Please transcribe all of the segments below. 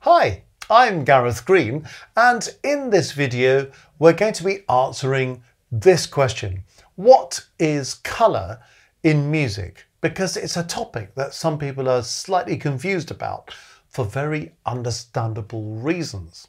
Hi, I'm Gareth Green, and in this video we're going to be answering this question. What is colour in music? Because it's a topic that some people are slightly confused about for very understandable reasons.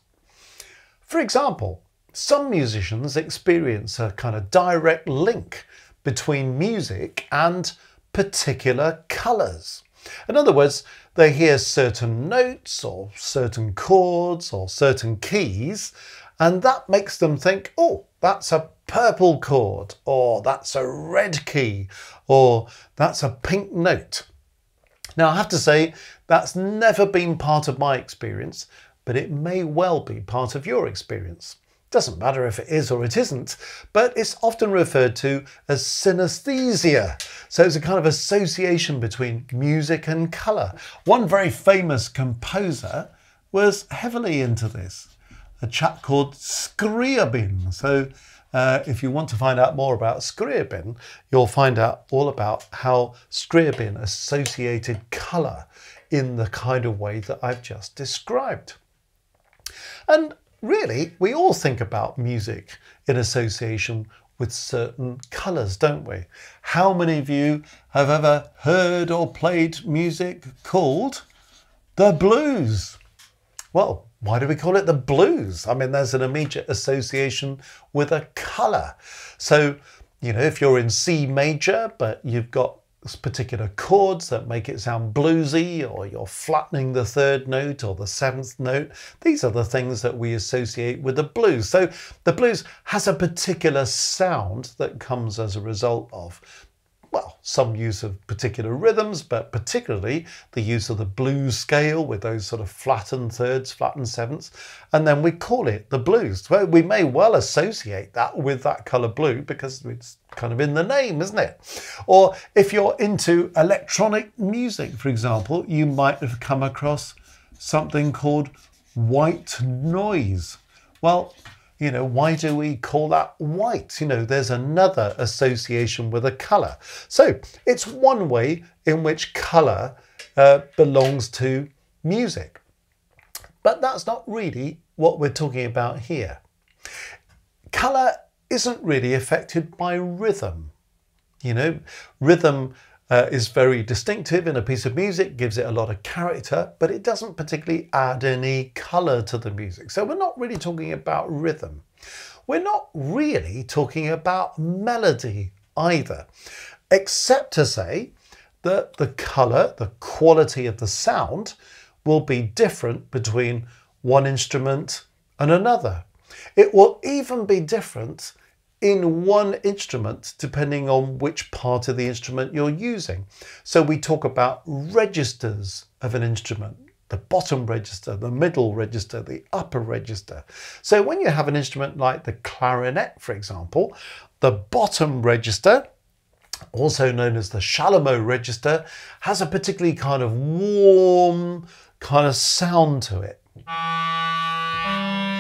For example, some musicians experience a kind of direct link between music and particular colours. In other words, they hear certain notes or certain chords or certain keys, and that makes them think, oh, that's a purple chord, or that's a red key, or that's a pink note. Now, I have to say, that's never been part of my experience, but it may well be part of your experience. Doesn't matter if it is or it isn't, but it's often referred to as synesthesia. So it's a kind of association between music and colour. One very famous composer was heavily into this, a chap called Scriabin. So if you want to find out more about Scriabin, you'll find out all about how Scriabin associated colour in the kind of way that I've just described. And really, we all think about music in association with certain colours, don't we? How many of you have ever heard or played music called the blues? Well, why do we call it the blues? I mean, there's an immediate association with a colour. So, you know, if you're in C major, but you've got particular chords that make it sound bluesy, or you're flattening the third note or the seventh note, these are the things that we associate with the blues. So the blues has a particular sound that comes as a result of, well, some use of particular rhythms, but particularly the use of the blues scale with those sort of flattened thirds, flattened sevenths, and then we call it the blues. Well, we may well associate that with that colour blue because it's kind of in the name, isn't it? Or if you're into electronic music, for example, you might have come across something called white noise. Well, you know, why do we call that white? You know, there's another association with a colour. So it's one way in which colour belongs to music. But that's not really what we're talking about here. Colour isn't really affected by rhythm. You know, rhythm is very distinctive in a piece of music, gives it a lot of character, but it doesn't particularly add any colour to the music. So we're not really talking about rhythm. We're not really talking about melody either, except to say that the colour, the quality of the sound, will be different between one instrument and another. It will even be different in one instrument depending on which part of the instrument you're using. So we talk about registers of an instrument, the bottom register, the middle register, the upper register. So when you have an instrument like the clarinet, for example, the bottom register, also known as the shallow register, has a particularly kind of warm kind of sound to it.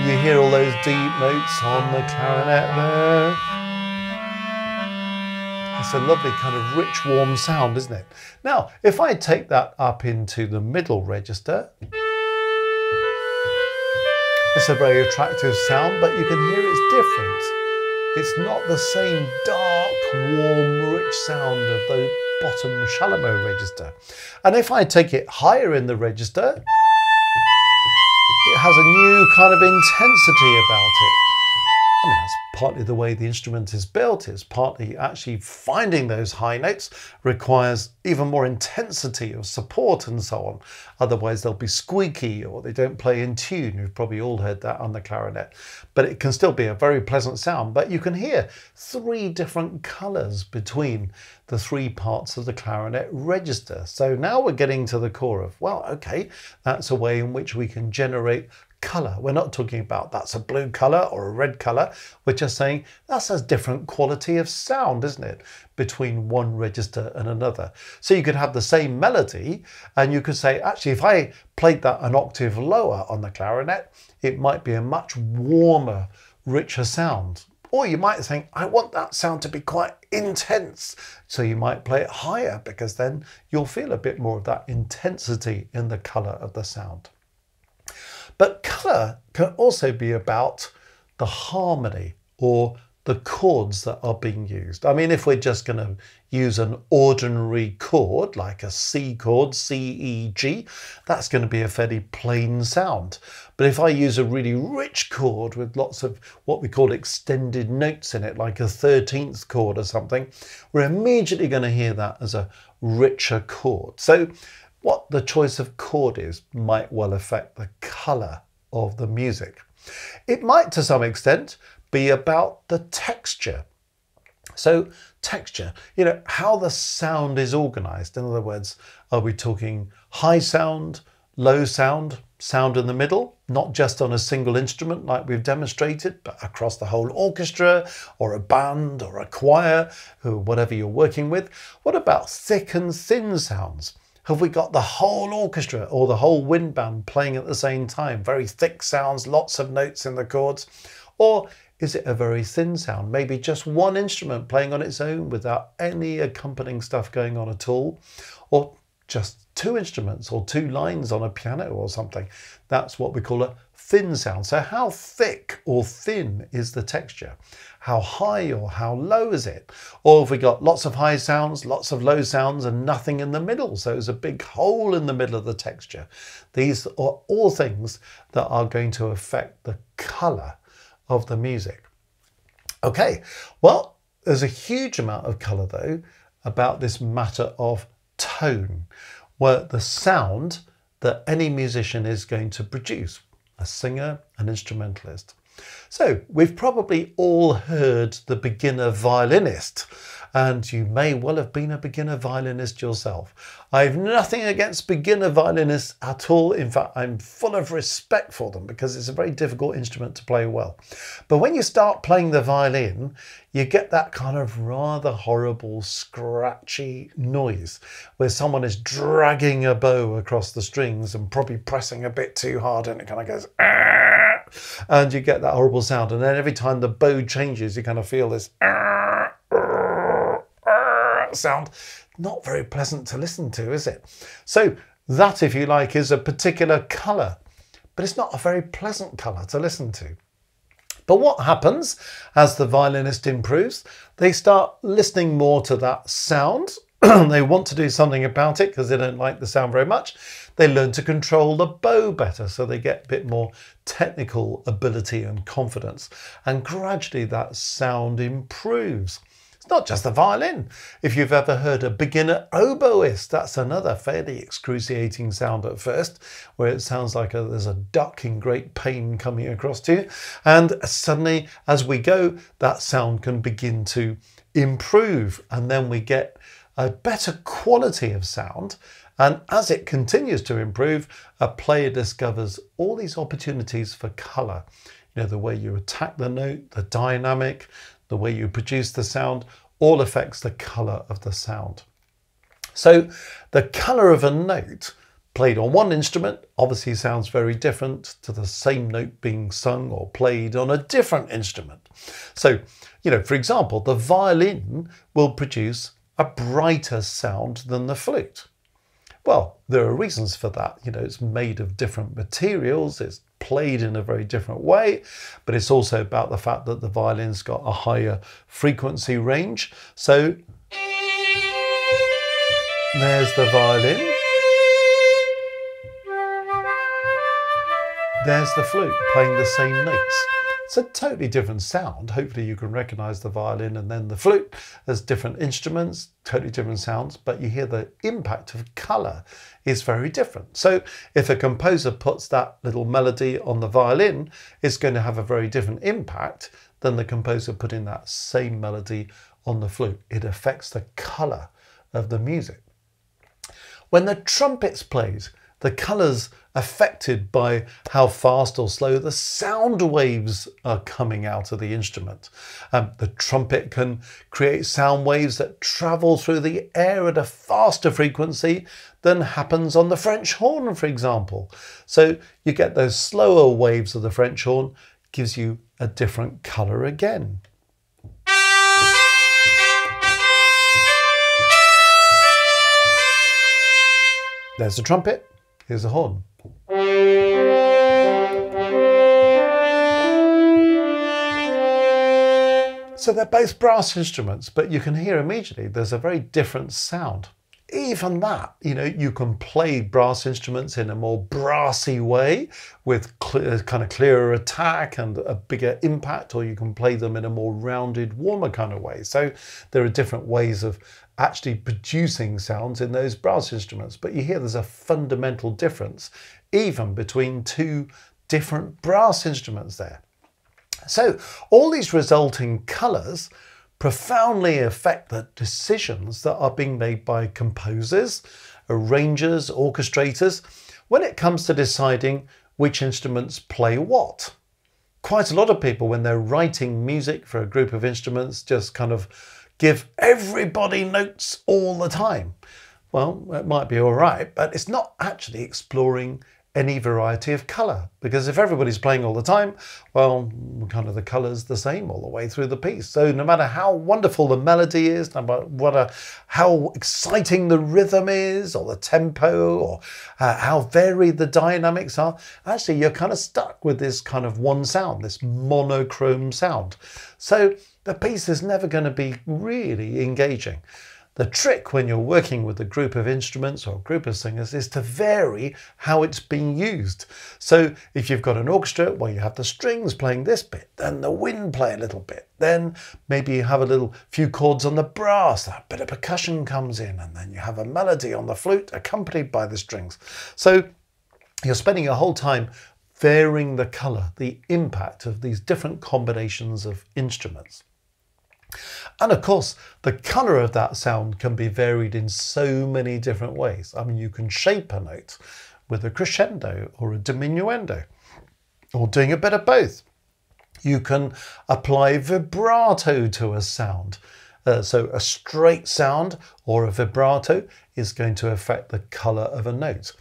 You hear all those deep notes on the clarinet there. It's a lovely kind of rich, warm sound, isn't it? Now, if I take that up into the middle register, it's a very attractive sound, but you can hear it's different. It's not the same dark, warm, rich sound of the bottom shallow register. And if I take it higher in the register, it has a new kind of intensity about it. I mean, that's partly the way the instrument is built. It's partly actually finding those high notes requires even more intensity of support and so on. Otherwise they'll be squeaky or they don't play in tune. You've probably all heard that on the clarinet. But it can still be a very pleasant sound. But you can hear three different colours between the three parts of the clarinet register. So now we're getting to the core of, well, okay, that's a way in which we can generate colour. We're not talking about that's a blue colour or a red colour. We're just saying that's a different quality of sound, isn't it, between one register and another. So you could have the same melody and you could say, actually, if I played that an octave lower on the clarinet, it might be a much warmer, richer sound. Or you might think, I want that sound to be quite intense. So you might play it higher because then you'll feel a bit more of that intensity in the colour of the sound. But colour can also be about the harmony or the chords that are being used. I mean, if we're just going to use an ordinary chord, like a C chord, C, E, G, that's going to be a fairly plain sound. But if I use a really rich chord with lots of what we call extended notes in it, like a 13th chord or something, we're immediately going to hear that as a richer chord. So what the choice of chord is might well affect the colour of the music. It might, to some extent, be about the texture. So texture, you know, how the sound is organised. In other words, are we talking high sound, low sound, sound in the middle, not just on a single instrument like we've demonstrated, but across the whole orchestra or a band or a choir, or whatever you're working with? What about thick and thin sounds? Have we got the whole orchestra or the whole wind band playing at the same time? Very thick sounds, lots of notes in the chords. Or is it a very thin sound? Maybe just one instrument playing on its own without any accompanying stuff going on at all? Or just two instruments or two lines on a piano or something? That's what we call a thin sound. So how thick or thin is the texture? How high or how low is it? Or have we got lots of high sounds, lots of low sounds and nothing in the middle? So there's a big hole in the middle of the texture. These are all things that are going to affect the colour of the music. Okay, well, there's a huge amount of colour though about this matter of tone, where the sound that any musician is going to produce, a singer, an instrumentalist. So we've probably all heard the beginner violinist, and you may well have been a beginner violinist yourself. I have nothing against beginner violinists at all. In fact, I'm full of respect for them because it's a very difficult instrument to play well. But when you start playing the violin, you get that kind of rather horrible, scratchy noise where someone is dragging a bow across the strings and probably pressing a bit too hard, and it kind of goes, and you get that horrible sound. And then every time the bow changes, you kind of feel this sound. Not very pleasant to listen to, is it? So that, if you like, is a particular colour, but it's not a very pleasant colour to listen to. But what happens as the violinist improves? They start listening more to that sound. They want to do something about it because they don't like the sound very much. They learn to control the bow better, so they get a bit more technical ability and confidence. And gradually that sound improves. It's not just the violin. If you've ever heard a beginner oboist, that's another fairly excruciating sound at first, where it sounds like there's a duck in great pain coming across to you. And suddenly, as we go, that sound can begin to improve, and then we get a better quality of sound. And as it continues to improve, a player discovers all these opportunities for colour. You know, the way you attack the note, the dynamic, the way you produce the sound, all affects the colour of the sound. So the colour of a note played on one instrument obviously sounds very different to the same note being sung or played on a different instrument. So, you know, for example, the violin will produce a brighter sound than the flute. Well, there are reasons for that. You know, it's made of different materials, it's played in a very different way, but it's also about the fact that the violin's got a higher frequency range. So there's the violin. There's the flute playing the same notes. It's a totally different sound. Hopefully you can recognize the violin and then the flute as different instruments, totally different sounds, but you hear the impact of color is very different. So if a composer puts that little melody on the violin, it's going to have a very different impact than the composer putting that same melody on the flute. It affects the color of the music. When the trumpet's played, the colours affected by how fast or slow the sound waves are coming out of the instrument. The trumpet can create sound waves that travel through the air at a faster frequency than happens on the French horn, for example. So you get those slower waves of the French horn, gives you a different colour again. There's the trumpet. Here's the horn. So they're both brass instruments, but you can hear immediately there's a very different sound. Even that, you can play brass instruments in a more brassy way with kind of clearer attack and a bigger impact, or you can play them in a more rounded, warmer kind of way. So there are different ways of actually producing sounds in those brass instruments, but you hear there's a fundamental difference even between two different brass instruments there. So all these resulting colours profoundly affect the decisions that are being made by composers, arrangers, orchestrators when it comes to deciding which instruments play what. Quite a lot of people, when they're writing music for a group of instruments, just kind of give everybody notes all the time. Well, it might be all right, but it's not actually exploring any variety of colour, because if everybody's playing all the time, well, kind of the colour's the same all the way through the piece. So no matter how wonderful the melody is, no matter how exciting the rhythm is, or the tempo, or how varied the dynamics are, actually you're kind of stuck with this kind of one sound, this monochrome sound. So the piece is never going to be really engaging. The trick when you're working with a group of instruments or a group of singers is to vary how it's being used. So if you've got an orchestra where you have the strings playing this bit, then the wind play a little bit, then maybe you have a few chords on the brass, that bit of percussion comes in, and then you have a melody on the flute accompanied by the strings. So you're spending your whole time varying the colour, the impact of these different combinations of instruments. And of course, the colour of that sound can be varied in so many different ways. I mean, you can shape a note with a crescendo or a diminuendo, or doing a bit of both. You can apply vibrato to a sound. So a straight sound or a vibrato is going to affect the colour of a note.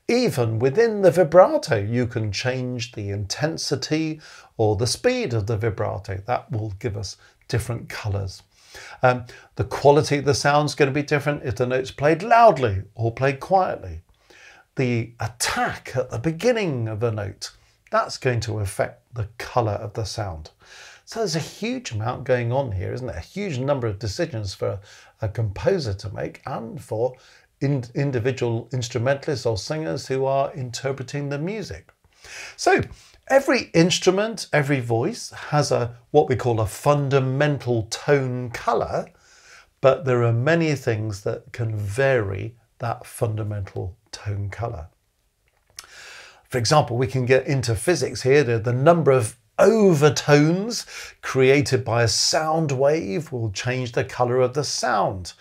Even within the vibrato, you can change the intensity or the speed of the vibrato. That will give us different colours. The quality of the sound is going to be different if the note's played loudly or played quietly. The attack at the beginning of a note, that's going to affect the colour of the sound. So there's a huge amount going on here, isn't it? A huge number of decisions for a composer to make, and for individual instrumentalists or singers who are interpreting the music. So every instrument, every voice has what we call a fundamental tone colour, but there are many things that can vary that fundamental tone colour. For example, we can get into physics here. The number of overtones created by a sound wave will change the colour of the sound.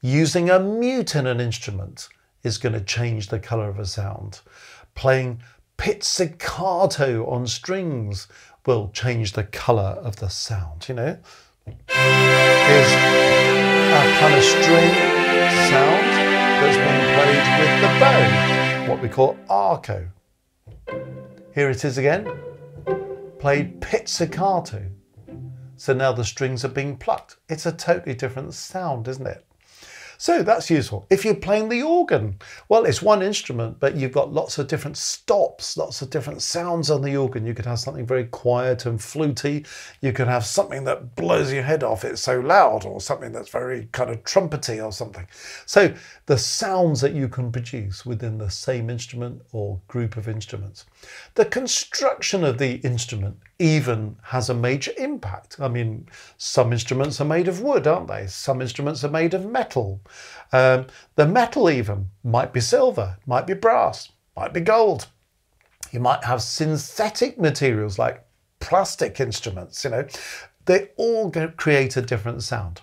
Using a mute in an instrument is going to change the colour of a sound. Playing pizzicato on strings will change the colour of the sound. Here's a kind of string sound that's being played with the bow, what we call arco. Here it is again, played pizzicato. So now the strings are being plucked. It's a totally different sound, isn't it? So that's useful. If you're playing the organ, well, it's one instrument, but you've got lots of different stops, lots of different sounds on the organ. You could have something very quiet and fluty. You could have something that blows your head off, it's so loud, or something that's very kind of trumpety or something. So the sounds that you can produce within the same instrument or group of instruments. The construction of the instrument even has a major impact. I mean, some instruments are made of wood, aren't they? Some instruments are made of metal. The metal even might be silver, might be brass, might be gold. You might have synthetic materials like plastic instruments, They all create a different sound.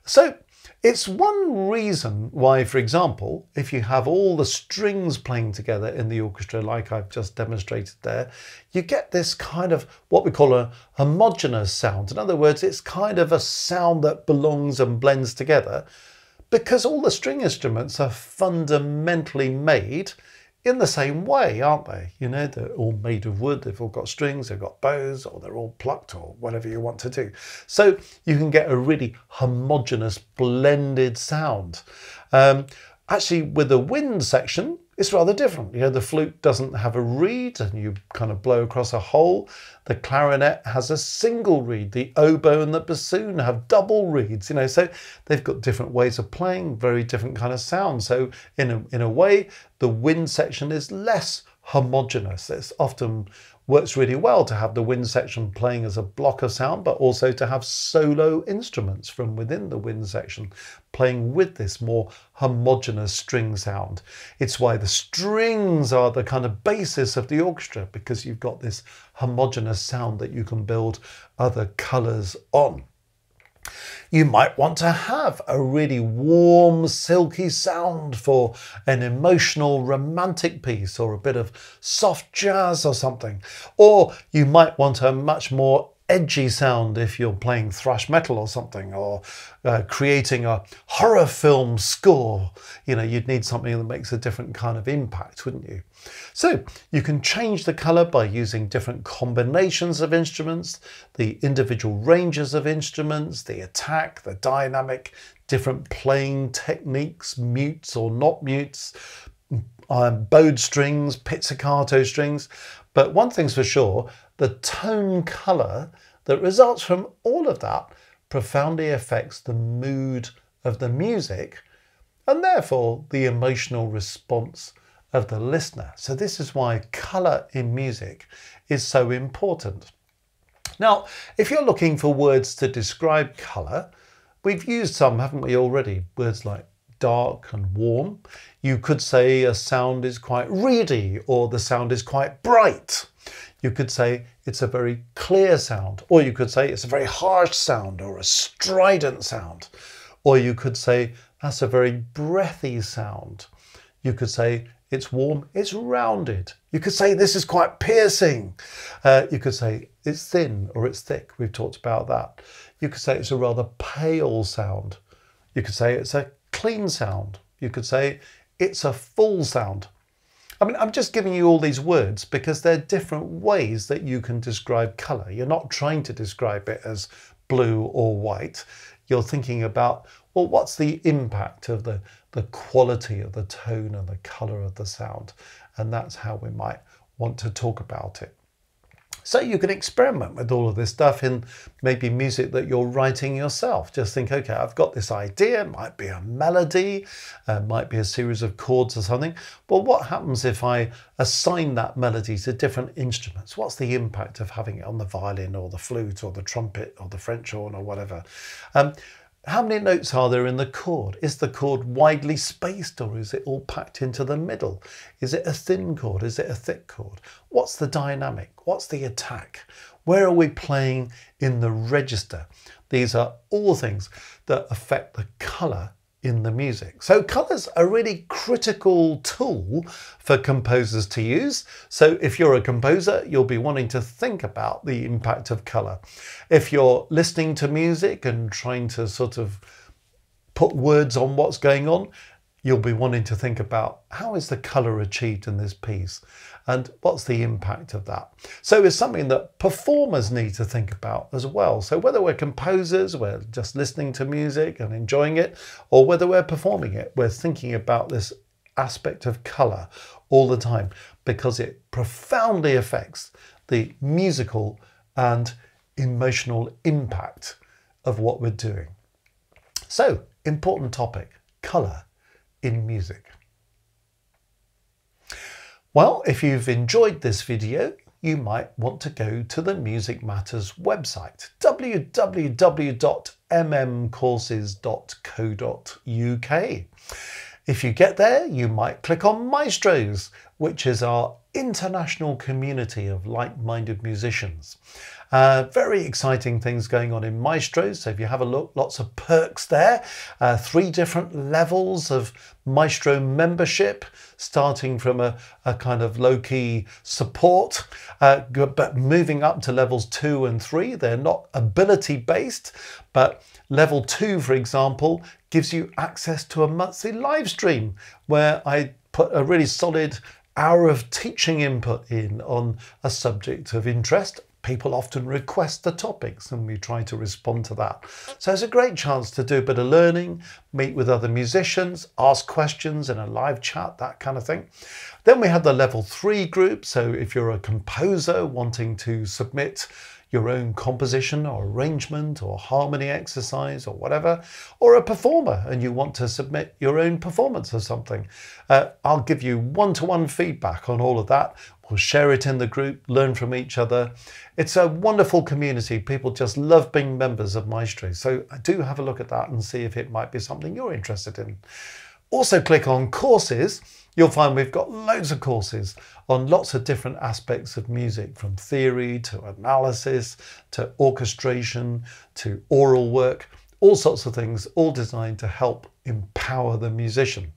So it's one reason why, for example, if you have all the strings playing together in the orchestra, like I've just demonstrated there, you get this kind of what we call a homogeneous sound. In other words, it's kind of a sound that belongs and blends together, because all the string instruments are fundamentally made in the same way, aren't they? They're all made of wood, they've all got strings, they've got bows, or they're all plucked, or whatever you want to do. So you can get a really homogeneous, blended sound. Actually, with the wind section, it's rather different. You know, the flute doesn't have a reed and you kind of blow across a hole. The clarinet has a single reed. The oboe and the bassoon have double reeds, you know, so they've got different ways of playing, very different kind of sound. So in a way, the wind section is less homogeneous. It's often works really well to have the wind section playing as a block of sound, but also to have solo instruments from within the wind section playing with this more homogeneous string sound. It's why the strings are the kind of basis of the orchestra, because you've got this homogeneous sound that you can build other colours on. You might want to have a really warm, silky sound for an emotional, romantic piece or a bit of soft jazz or something. Or you might want a much more edgy sound if you're playing thrash metal or something, or creating a horror film score. You know, you'd need something that makes a different kind of impact, wouldn't you? So you can change the colour by using different combinations of instruments, the individual ranges of instruments, the attack, the dynamic, different playing techniques, mutes or not mutes, bowed strings, pizzicato strings. But one thing's for sure, the tone colour that results from all of that profoundly affects the mood of the music and therefore the emotional response of the listener. So this is why colour in music is so important. Now, if you're looking for words to describe colour, we've used some, haven't we, already? Words like dark and warm. You could say a sound is quite reedy, or the sound is quite bright. You could say it's a very clear sound, or you could say it's a very harsh sound or a strident sound, or you could say that's a very breathy sound. You could say it's warm, it's rounded. You could say this is quite piercing. You could say it's thin or it's thick. We've talked about that. You could say it's a rather pale sound. You could say it's a clean sound. You could say it's a full sound. I mean, I'm just giving you all these words because they're different ways that you can describe colour. You're not trying to describe it as blue or white. You're thinking about, well, what's the impact of the quality of the tone and the colour of the sound? And that's how we might want to talk about it. So you can experiment with all of this stuff in maybe music that you're writing yourself. Just think, okay, I've got this idea, it might be a melody, might be a series of chords or something. Well, what happens if I assign that melody to different instruments? What's the impact of having it on the violin or the flute or the trumpet or the French horn or whatever? How many notes are there in the chord? Is the chord widely spaced, or is it all packed into the middle? Is it a thin chord? Is it a thick chord? What's the dynamic? What's the attack? Where are we playing in the register? These are all things that affect the colour in the music. So colours are a really critical tool for composers to use. So if you're a composer, you'll be wanting to think about the impact of colour. If you're listening to music and trying to sort of put words on what's going on, you'll be wanting to think about how is the colour achieved in this piece and what's the impact of that. So it's something that performers need to think about as well. So whether we're composers, we're just listening to music and enjoying it, or whether we're performing it, we're thinking about this aspect of colour all the time because it profoundly affects the musical and emotional impact of what we're doing. So, important topic, colour in music. Well, if you've enjoyed this video, you might want to go to the Music Matters website, www.mmcourses.co.uk. If you get there, you might click on Maestros, which is our international community of like-minded musicians. Very exciting things going on in Maestros. So if you have a look, lots of perks there. 3 different levels of Maestro membership, starting from a kind of low-key support, but moving up to levels 2 and 3. They're not ability-based, but level 2, for example, gives you access to a monthly live stream where I put a really solid hour of teaching input in on a subject of interest. People often request the topics and we try to respond to that. So it's a great chance to do a bit of learning, meet with other musicians, ask questions in a live chat, that kind of thing. Then we have the level 3 group. So if you're a composer wanting to submit your own composition or arrangement or harmony exercise or whatever, or a performer and you want to submit your own performance of something, I'll give you one-to-one feedback on all of that. We'll share it in the group, learn from each other. It's a wonderful community. People just love being members of Maestro. So do have a look at that and see if it might be something you're interested in. Also click on courses. You'll find we've got loads of courses on lots of different aspects of music, from theory to analysis to orchestration to oral work, all sorts of things, all designed to help empower the musician.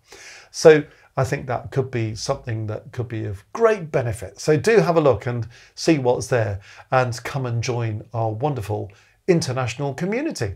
So I think that could be something that could be of great benefit. So do have a look and see what's there and come and join our wonderful international community.